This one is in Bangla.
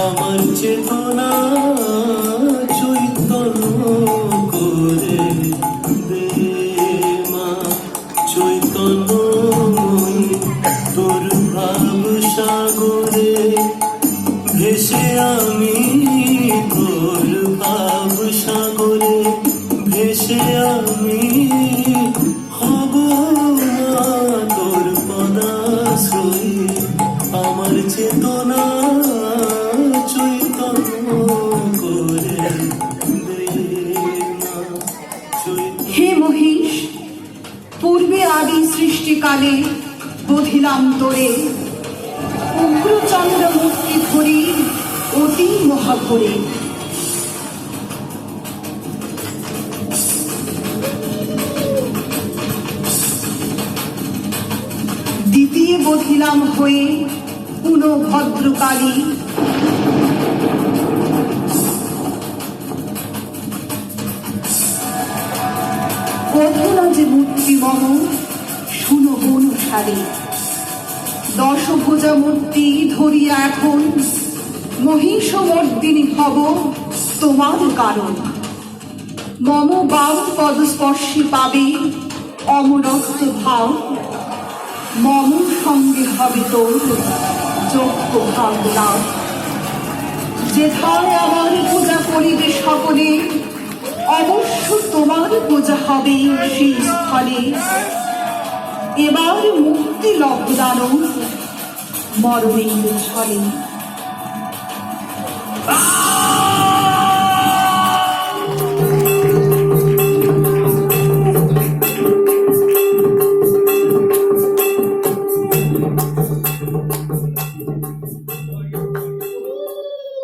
আমার চেতনা চৈতন্য করে দে মা, চৈতন্য তোর ভাব সাগরে ভেসে আমি, তোর ভাব সাগরে ভেসে আমি হব না তোর পদাশ্রয়ে। আমার চেতনা চৈতন্য করে দে মা, হে মহিষ, পূর্বে আদি সৃষ্টিকালে বধিলাম তোরে, উগ্রচন্দ্র মূর্তি ধরি অতি মহাঘরে। দ্বিতীয় বধিলাম হয়ে পুনঃ ভদ্রকালী, অধুনা যে মূর্তি মম শুনো অনুসারে। দশভুজা মূর্তি ধরিয়া এখন মহিষমর্দিনী হব তোমার কারণ। মম বাম পদস্পর্শী পাবে অমরত্ব ভাব, মম সঙ্গে হবে তোর যোগ্য ভাবনা। যেথায় আমার পূজা করিবে সকলে, অবশ্য তোমার পূজা হবে সেই স্থলে। এবার মুক্তি লব্ধান মরণের ছলে।